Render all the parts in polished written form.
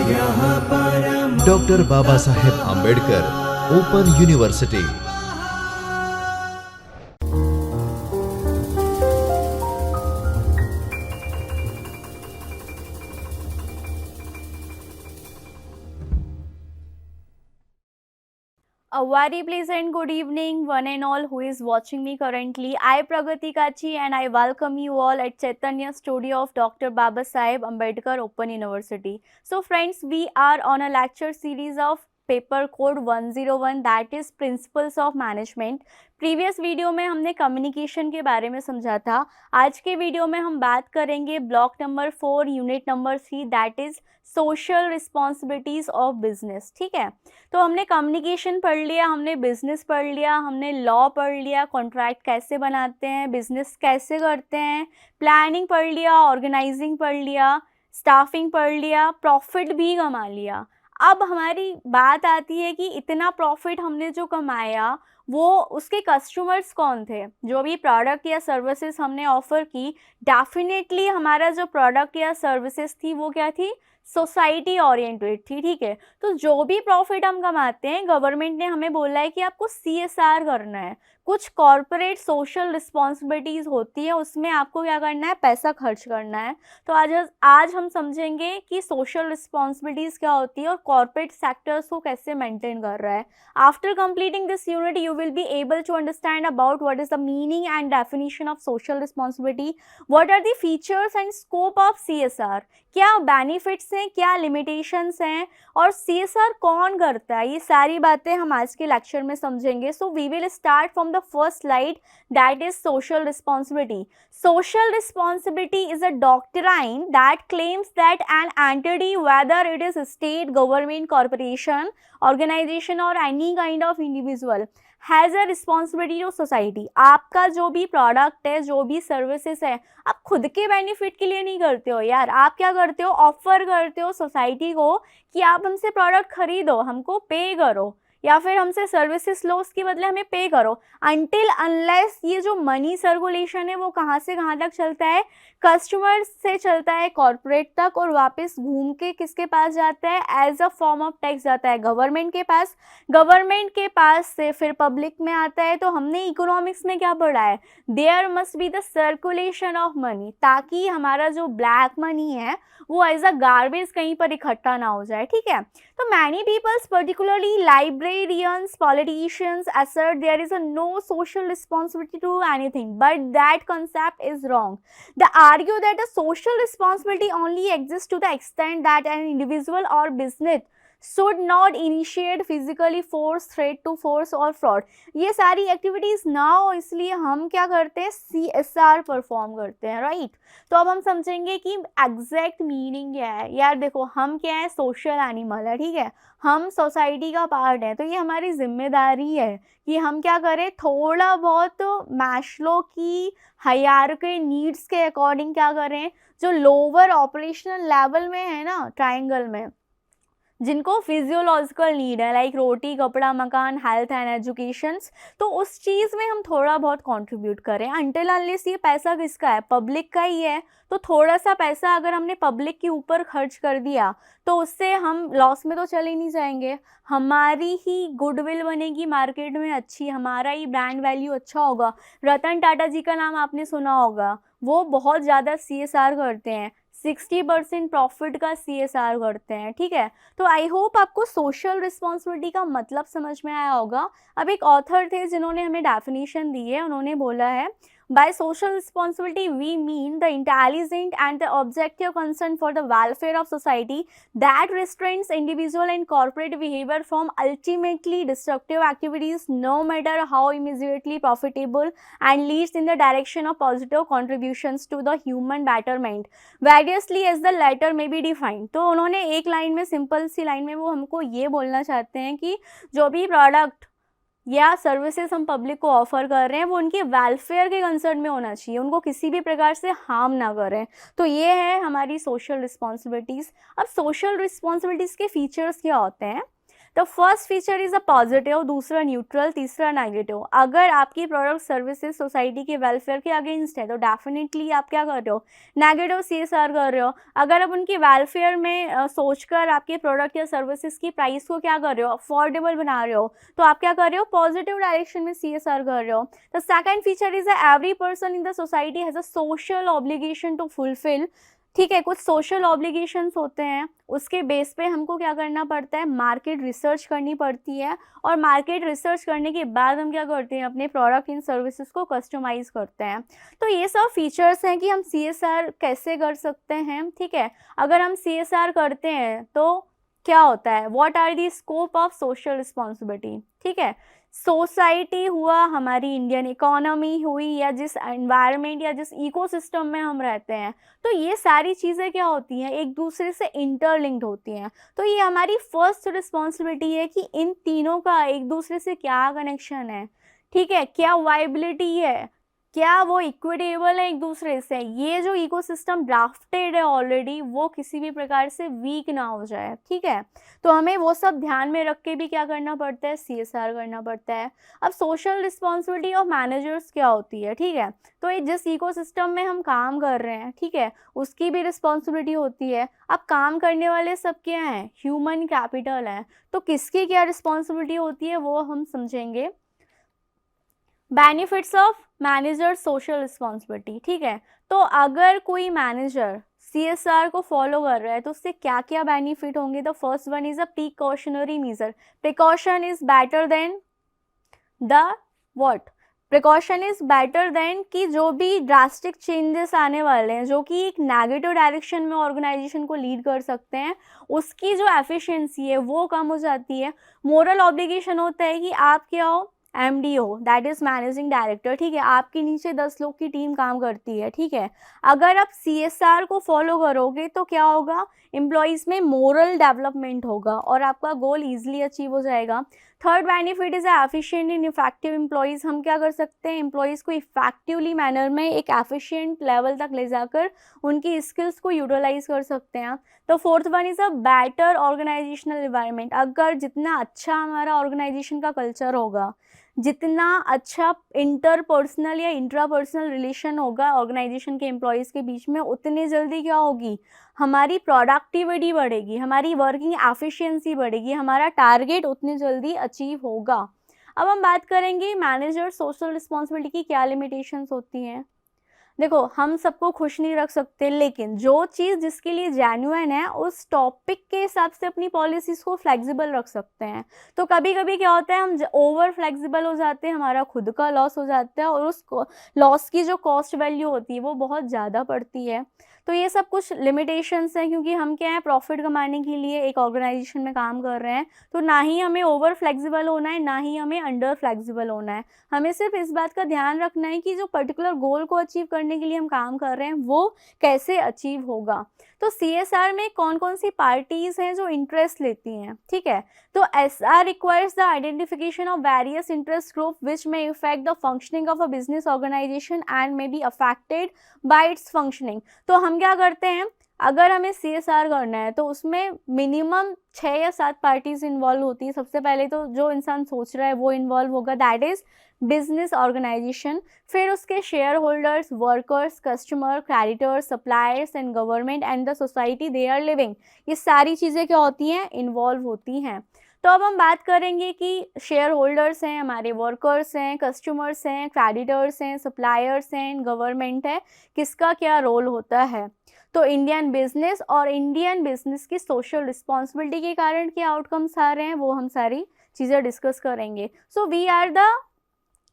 Doctor Baba Saheb Ambedkar open university. A very pleasant good evening, one and all who is watching me currently. I Pragati Kachi and I welcome you all at Chaitanya Studio of Dr. Baba Saheb Ambedkar Open University. So friends, we are on a lecture series of paper code 101 that is principles of management. Previous video में हमने communication के बारे में समझा था। आज के video में हम बात करेंगे block number 4 unit number 3 that is social responsibilities of business. ठीक है, तो हमने कम्युनिकेशन पढ़ लिया, हमने बिजनेस पढ़ लिया, हमने लॉ पढ़ लिया, कॉन्ट्रैक्ट कैसे बनाते हैं, बिजनेस कैसे करते हैं, प्लानिंग पढ़ लिया, ऑर्गेनाइजिंग पढ़ लिया, स्टाफिंग पढ़ लिया, प्रॉफिट भी कमा लिया। अब हमारी बात आती है कि इतना प्रॉफिट हमने जो कमाया वो उसके कस्टमर्स कौन थे। जो भी प्रोडक्ट या सर्विसेज हमने ऑफर की, डेफिनेटली हमारा जो प्रोडक्ट या सर्विसेज थी वो क्या थी, सोसाइटी ओरिएंटेड थी। ठीक है, तो जो भी प्रॉफिट हम कमाते हैं, गवर्नमेंट ने हमें बोला है कि आपको CSR करना है, कुछ कॉर्पोरेट सोशल रिस्पॉन्सिबिलिटीज़ होती है, उसमें आपको क्या करना है, पैसा खर्च करना है। तो आज हम समझेंगे कि सोशल रिस्पॉन्सिबिलिटीज़ क्या होती है और कॉर्पोरेट सेक्टर्स को कैसे मेंटेन कर रहा है। After completing this unit you will be able to understand about what is the meaning and definition of social responsibility, what are the features and scope of CSR, क्या benefits हैं, क्या limitations हैं और CSR कौन करता है, ये सारी बातें हम आज के लेक्चर में समझेंगे। So we will start from the first slide, that is social responsibility. Social responsibility is a doctrine that claims that an entity, whether it is a state, government, corporation, organization or any kind of individual, has a responsibility to society. आपका जो भी product है, जो भी services है, आप खुद के बेनिफिट के लिए नहीं करते हो यार। आप क्या करते हो, ऑफर करते हो सोसाइटी को कि आप हमसे प्रोडक्ट खरीदो, हमको पे करो, या फिर हमसे सर्विसेज लो, उसके बदले हमें पे करो। अनटिल अनलेस ये जो मनी सर्कुलेशन है वो कहाँ से कहाँ तक चलता है, कस्टमर से चलता है कॉर्पोरेट तक और वापस घूम के किसके पास जाता है, as a form of tax जाता है गवर्नमेंट के पास, गवर्नमेंट के पास से फिर पब्लिक में आता है। तो हमने इकोनॉमिक्स में क्या पढ़ा है, there must be the circulation of money, ताकि हमारा जो ब्लैक मनी है वो एज अ गार्बेज कहीं पर इकट्ठा ना हो जाए। ठीक है, तो many peoples particularly librarians, politicians assert there is a no social responsibility to anything, but that concept is wrong. They argue that a social responsibility only exists to the extent that an individual or business should not initiate physically force, threat to force और fraud। ये सारी activities ना हो इसलिए हम क्या करते हैं, CSR परफॉर्म करते हैं, राइट। तो अब हम समझेंगे कि एग्जैक्ट मीनिंग क्या है। यार देखो, हम क्या है, सोशल एनिमल है, ठीक है, हम सोसाइटी का पार्ट है, तो ये हमारी जिम्मेदारी है कि हम क्या करें, थोड़ा बहुत मैस्लो की हायरार्की नीड्स के अकॉर्डिंग क्या करें, जो लोअर ऑपरेशनल लेवल में है ना ट्रायंगल में, जिनको फिजियोलॉजिकल नीड है लाइक रोटी, कपड़ा, मकान, हेल्थ एंड एजुकेशन, तो उस चीज़ में हम थोड़ा बहुत कंट्रीब्यूट करें। अनटिल अनलेस ये पैसा किसका है, पब्लिक का ही है, तो थोड़ा सा पैसा अगर हमने पब्लिक के ऊपर खर्च कर दिया तो उससे हम लॉस में तो चले नहीं जाएंगे, हमारी ही गुडविल बनेगी मार्केट में अच्छी, हमारा ही ब्रांड वैल्यू अच्छा होगा। रतन टाटा जी का नाम आपने सुना होगा, वो बहुत ज़्यादा CSR करते हैं, 60% प्रॉफिट का CSR करते हैं। ठीक है, तो आई होप आपको सोशल रिस्पॉन्सिबिलिटी का मतलब समझ में आया होगा। अब एक ऑथर थे जिन्होंने हमें डेफिनेशन दी है, उन्होंने बोला है, by social responsibility we mean the intelligent and the objective concern for the welfare of society that restrains individual and corporate behavior from ultimately destructive activities, no matter how immediately profitable, and leads in the direction of positive contributions to the human betterment variously as the latter may be defined। तो उन्होंने एक line में, simple सी line में वो हमको ये बोलना चाहते हैं कि जो भी प्रोडक्ट या सर्विसेज हम पब्लिक को ऑफर कर रहे हैं वो उनके वेलफेयर के कंसर्न में होना चाहिए, उनको किसी भी प्रकार से हार्म ना करें। तो ये है हमारी सोशल रिस्पॉन्सिबिलिटीज़। अब सोशल रिस्पॉन्सिबिलिटीज़ के फीचर्स क्या होते हैं, the first feature is a positive, दूसरा न्यूट्रल, तीसरा नेगेटिव। अगर आपकी प्रोडक्ट सर्विसेज सोसाइटी के वेलफेयर के अगेंस्ट है तो डेफिनेटली आप क्या कर रहे हो, नेगेटिव CSR कर रहे हो। अगर आप उनकी वेलफेयर में सोचकर आपके प्रोडक्ट या सर्विसेज की प्राइस को क्या कर रहे हो, अफोर्डेबल बना रहे हो, तो आप क्या कर रहे हो, पॉजिटिव डायरेक्शन में CSR कर रहे हो। The second feature is every person in the society has a social obligation to fulfil. ठीक है, कुछ सोशल ऑब्लिगेशंस होते हैं, उसके बेस पे हमको क्या करना पड़ता है, मार्केट रिसर्च करनी पड़ती है, और मार्केट रिसर्च करने के बाद हम क्या करते हैं, अपने प्रोडक्ट इन सर्विसेज को कस्टमाइज करते हैं। तो ये सब फीचर्स हैं कि हम CSR कैसे कर सकते हैं। ठीक है, अगर हम CSR करते हैं तो क्या होता है, what are the scope of social responsibility. ठीक है, सोसाइटी हुआ, हमारी इंडियन इकोनॉमी हुई, या जिस एनवायरनमेंट या जिस इकोसिस्टम में हम रहते हैं, तो ये सारी चीज़ें क्या होती हैं, एक दूसरे से इंटरलिंक्ड होती हैं। तो ये हमारी फर्स्ट रिस्पॉन्सिबिलिटी है कि इन तीनों का एक दूसरे से क्या कनेक्शन है। ठीक है, क्या वाइबिलिटी है, क्या वो इक्विटेबल है एक दूसरे से, ये जो इकोसिस्टम ड्राफ्टेड है ऑलरेडी वो किसी भी प्रकार से वीक ना हो जाए। ठीक है, तो हमें वो सब ध्यान में रख के भी क्या करना पड़ता है, CSR करना पड़ता है। अब सोशल रिस्पॉन्सिबिलिटी ऑफ मैनेजर्स क्या होती है। ठीक है, तो ये जिस इकोसिस्टम में हम काम कर रहे हैं, ठीक है, उसकी भी रिस्पॉन्सिबिलिटी होती है। अब काम करने वाले सब क्या हैं, ह्यूमन कैपिटल है, तो किसकी क्या रिस्पॉन्सिबिलिटी होती है वो हम समझेंगे। Benefits of manager social responsibility. ठीक है, तो अगर कोई मैनेजर CSR को फॉलो कर रहा है तो उससे क्या क्या बेनिफिट होंगे। The first one is a precautionary major. Precaution is better than the what, precaution is better than कि जो भी ड्रास्टिक चेंजेस आने वाले हैं जो कि एक नेगेटिव डायरेक्शन में ऑर्गेनाइजेशन को लीड कर सकते हैं, उसकी जो एफिशिएंसी है वो कम हो जाती है। मोरल ऑब्लिगेशन होता है कि आप क्या हो, MD हो, दैट इज मैनेजिंग डायरेक्टर। ठीक है, आपके नीचे 10 लोग की टीम काम करती है। ठीक है, अगर आप CSR को फॉलो करोगे तो क्या होगा, एम्प्लॉयज़ में मोरल डेवलपमेंट होगा और आपका गोल ईजिली अचीव हो जाएगा। Third benefit is efficient and effective employees. हम क्या कर सकते हैं, एम्प्लॉयज़ को इफेक्टिवली मैनर में एक एफिशिएंट लेवल तक ले जाकर उनकी स्किल्स को यूटिलाइज कर सकते हैं। तो fourth one is a better organisational environment. अगर जितना अच्छा हमारा ऑर्गेनाइजेशन का कल्चर होगा, जितना अच्छा इंटरपर्सनल या इंट्रापर्सनल रिलेशन होगा ऑर्गेनाइजेशन के एम्प्लॉयज़ के बीच में, उतनी जल्दी क्या होगी, हमारी प्रोडक्टिविटी बढ़ेगी, हमारी वर्किंग एफिशिएंसी बढ़ेगी, हमारा टारगेट उतनी जल्दी अचीव होगा। अब हम बात करेंगे मैनेजर सोशल रिस्पॉन्सिबिलिटी की क्या लिमिटेशंस होती हैं। देखो, हम सबको खुश नहीं रख सकते, लेकिन जो चीज़ जिसके लिए जेन्युइन है उस टॉपिक के हिसाब से अपनी पॉलिसीज़ को फ्लेक्सिबल रख सकते हैं। तो कभी कभी क्या होता है, हम ओवर फ्लेक्सिबल हो जाते हैं, हमारा खुद का लॉस हो जाता है और उस लॉस की जो कॉस्ट वैल्यू होती है वो बहुत ज़्यादा पड़ती है। तो ये सब कुछ लिमिटेशंस हैं, क्योंकि हम क्या है, प्रॉफिट कमाने के लिए एक ऑर्गेनाइजेशन में काम कर रहे हैं। तो ना ही हमें ओवर फ्लेक्सिबल होना है, ना ही हमें अंडर फ्लेक्सिबल होना है। हमें सिर्फ इस बात का ध्यान रखना है कि जो पर्टिकुलर गोल को अचीव करने के लिए हम काम कर रहे हैं वो कैसे अचीव होगा। तो CSR में कौन कौन सी पार्टीज हैं जो इंटरेस्ट लेती हैं। ठीक है, तो SR requires the identification of various interest group which may affect the functioning of a business organisation and may be affected by its functioning. तो हम क्या करते हैं, अगर हमें CSR करना है तो उसमें मिनिमम 6 या 7 पार्टीज इन्वॉल्व होती है। सबसे पहले तो जो इंसान सोच रहा है वो इन्वॉल्व होगा, दैट इज बिजनेस ऑर्गेनाइजेशन। फिर उसके shareholders, workers, customer, creditors, suppliers and government and the society they are living. ये सारी चीज़ें क्या होती हैं, इन्वॉल्व होती हैं। तो अब हम बात करेंगे कि शेयर होल्डर्स हैं, हमारे वर्कर्स हैं, कस्टमर्स हैं, क्रेडिटर्स हैं, सप्लायर्स हैं, गवर्नमेंट है, किसका क्या रोल होता है। तो इंडियन बिजनेस और इंडियन बिजनेस की सोशल रिस्पॉन्सिबिलिटी के कारण क्या आउटकम्स आ रहे हैं वो हम सारी चीज़ें डिस्कस करेंगे। So we are the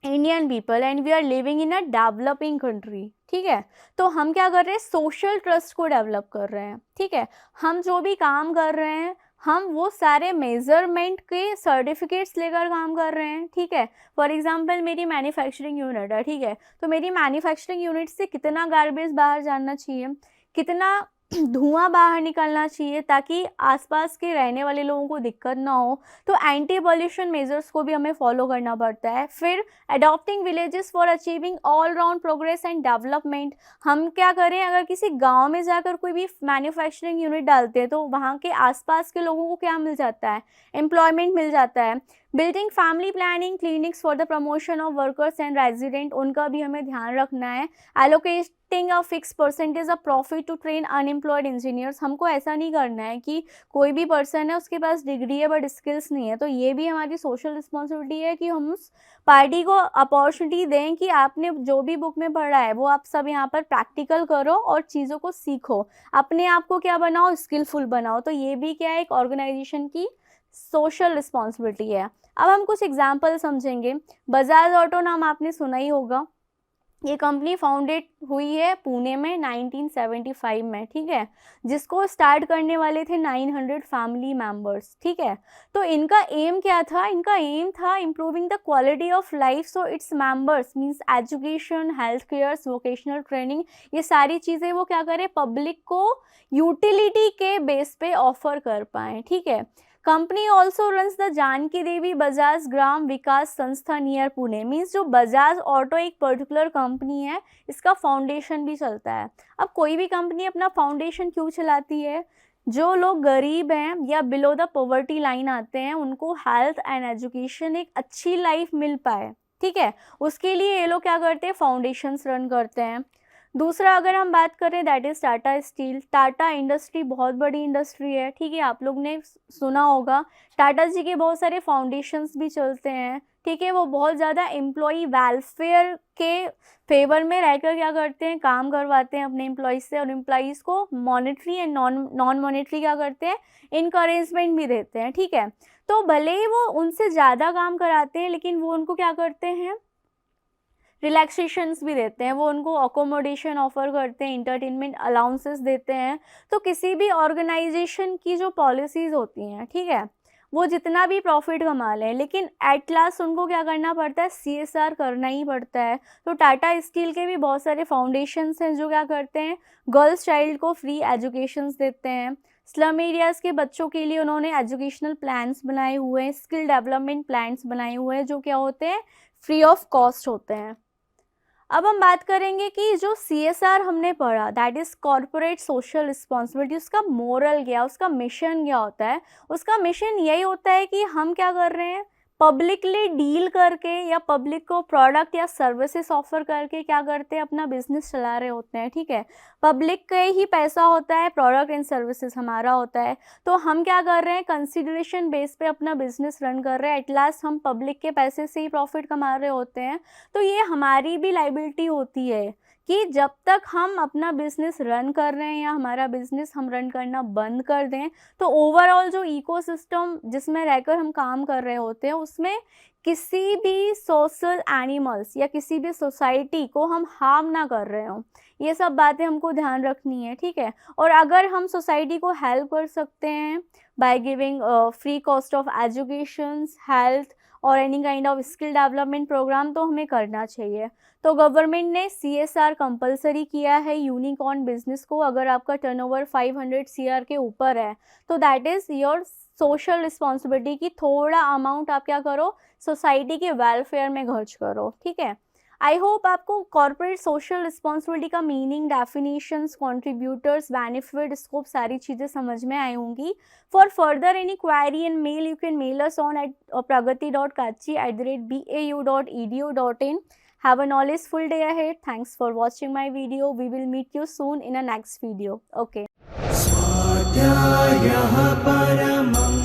Indian people and we are living in a developing country. ठीक है, तो हम क्या कर रहे हैं, सोशल ट्रस्ट को डेवलप कर रहे हैं। ठीक है, हम जो भी काम कर रहे हैं हम वो सारे मेजरमेंट के सर्टिफिकेट्स लेकर काम कर रहे हैं। ठीक है, फॉर एग्जांपल मेरी मैन्युफैक्चरिंग यूनिट है। ठीक है, तो मेरी मैन्युफैक्चरिंग यूनिट से कितना गार्बेज बाहर जाना चाहिए, कितना धुआं बाहर निकलना चाहिए ताकि आसपास के रहने वाले लोगों को दिक्कत ना हो। तो एंटी पॉल्यूशन मेजर्स को भी हमें फॉलो करना पड़ता है। फिर adopting villages for achieving all round progress and development. हम क्या करें, अगर किसी गांव में जाकर कोई भी मैन्युफैक्चरिंग यूनिट डालते हैं तो वहाँ के आसपास के लोगों को क्या मिल जाता है, एम्प्लॉयमेंट मिल जाता है। Building family planning clinics for the promotion of workers and resident, उनका भी हमें ध्यान रखना है। Allocating a fix percentage of profit to train unemployed engineers, हमको ऐसा नहीं करना है कि कोई भी पर्सन है उसके पास डिग्री है बट स्किल्स नहीं है। तो ये भी हमारी सोशल रिस्पॉन्सिबिलिटी है कि हम उस पार्टी को अपॉर्चुनिटी दें कि आपने जो भी बुक में पढ़ा है वो आप सब यहाँ पर प्रैक्टिकल करो और चीज़ों को सीखो, अपने आप को क्या बनाओ, स्किलफुल बनाओ। तो ये भी क्या है, एक ऑर्गेनाइजेशन की सोशल रिस्पॉन्सिबिलिटी है। अब हम कुछ एग्जाम्पल समझेंगे। बजाज ऑटो नाम आपने सुना ही होगा। ये कंपनी फाउंडेड हुई है पुणे में 1975 में, ठीक है, जिसको स्टार्ट करने वाले थे 900 फैमिली मेंबर्स, ठीक है। तो इनका एम क्या था, इनका एम था improving the quality of life so its members means education, health care, vocational training, ये सारी चीज़ें वो क्या करें, पब्लिक को यूटिलिटी के बेस पे ऑफर कर पाएँ, ठीक है। Company also runs the Janaki Devi Bajaj Gram Vikas Sanstha near Pune, means जो बजाज ऑटो एक पर्टिकुलर कंपनी है, इसका फाउंडेशन भी चलता है। अब कोई भी कंपनी अपना फाउंडेशन क्यों चलाती है, जो लोग गरीब हैं या बिलो द पॉवर्टी लाइन आते हैं उनको हेल्थ एंड एजुकेशन, एक अच्छी लाइफ मिल पाए, ठीक है, उसके लिए ये लोग क्या करते हैं, फाउंडेशंस रन करते हैं। दूसरा अगर हम बात करें that is Tata steel. Tata industry बहुत बड़ी इंडस्ट्री है, ठीक है, आप लोग ने सुना होगा। टाटा जी के बहुत सारे फाउंडेशंस भी चलते हैं, ठीक है, वो बहुत ज़्यादा एम्प्लॉई वेलफेयर के फेवर में रहकर क्या करते हैं, काम करवाते हैं अपने एम्प्लॉयज़ से, और एम्प्लॉयज़ को मॉनेटरी एंड नॉन मॉनेटरी क्या करते हैं, इनकरेजमेंट भी देते हैं, ठीक है। तो भले ही वो उनसे ज़्यादा काम कराते हैं लेकिन वो उनको क्या करते हैं, रिलैक्सेशंस भी देते हैं, वो उनको अकोमोडेशन ऑफर करते हैं, इंटरटेनमेंट अलाउंसेस देते हैं। तो किसी भी ऑर्गेनाइजेशन की जो पॉलिसीज़ होती हैं, ठीक है, वो जितना भी प्रॉफिट कमा लें लेकिन एट लास्ट उनको क्या करना पड़ता है, CSR करना ही पड़ता है। तो टाटा स्टील के भी बहुत सारे फाउंडेशंस हैं जो क्या करते हैं, गर्ल्स चाइल्ड को फ्री एजुकेशंस देते हैं। स्लम एरियाज़ के बच्चों के लिए उन्होंने एजुकेशनल प्लान्स बनाए हुए हैं, स्किल डेवलपमेंट प्लान्स बनाए हुए हैं जो क्या होते हैं, फ्री ऑफ कॉस्ट होते हैं। अब हम बात करेंगे कि जो CSR हमने पढ़ा that is corporate social responsibility, उसका मोरल क्या, उसका मिशन क्या होता है। उसका मिशन यही होता है कि हम क्या कर रहे हैं, पब्लिकली डील करके या पब्लिक को प्रोडक्ट या सर्विसेज ऑफर करके क्या करते हैं, अपना बिजनेस चला रहे होते हैं, ठीक है। पब्लिक का ही पैसा होता है, प्रोडक्ट एंड सर्विसेज हमारा होता है। तो हम क्या कर रहे हैं, कंसिडरेशन बेस पे अपना बिजनेस रन कर रहे हैं, एट लास्ट हम पब्लिक के पैसे से ही प्रॉफिट कमा रहे होते हैं। तो ये हमारी भी लाइबिलिटी होती है कि जब तक हम अपना बिजनेस रन कर रहे हैं या हमारा बिजनेस हम रन करना बंद कर दें तो ओवरऑल जो इकोसिस्टम जिसमें रहकर हम काम कर रहे होते हैं उसमें किसी भी सोशल एनिमल्स या किसी भी सोसाइटी को हम हार्म ना कर रहे हों, ये सब बातें हमको ध्यान रखनी है, ठीक है। और अगर हम सोसाइटी को हेल्प कर सकते हैं by giving free cost of education, health और any kind of skill development programme तो हमें करना चाहिए। तो गवर्नमेंट ने CSR कंपलसरी किया है यूनिकॉर्न बिजनेस को। अगर आपका टर्नओवर 500 CR के ऊपर है तो that is your social responsibility कि थोड़ा अमाउंट आप क्या करो, सोसाइटी के वेलफेयर में खर्च करो, ठीक है। आई होप आपको कॉर्पोरेट सोशल रिस्पॉन्सिबिलिटी का meaning, definitions, contributors, benefit, scope सारी चीज़ें समझ में आई होंगी। For further any query and mail you can mail us on at pragati.kachi@bau.edu.in. Have a knowledgeful day ahead. Thanks for watching my video. We will meet you soon in a next video. Okay. स्वाध्यायः परमं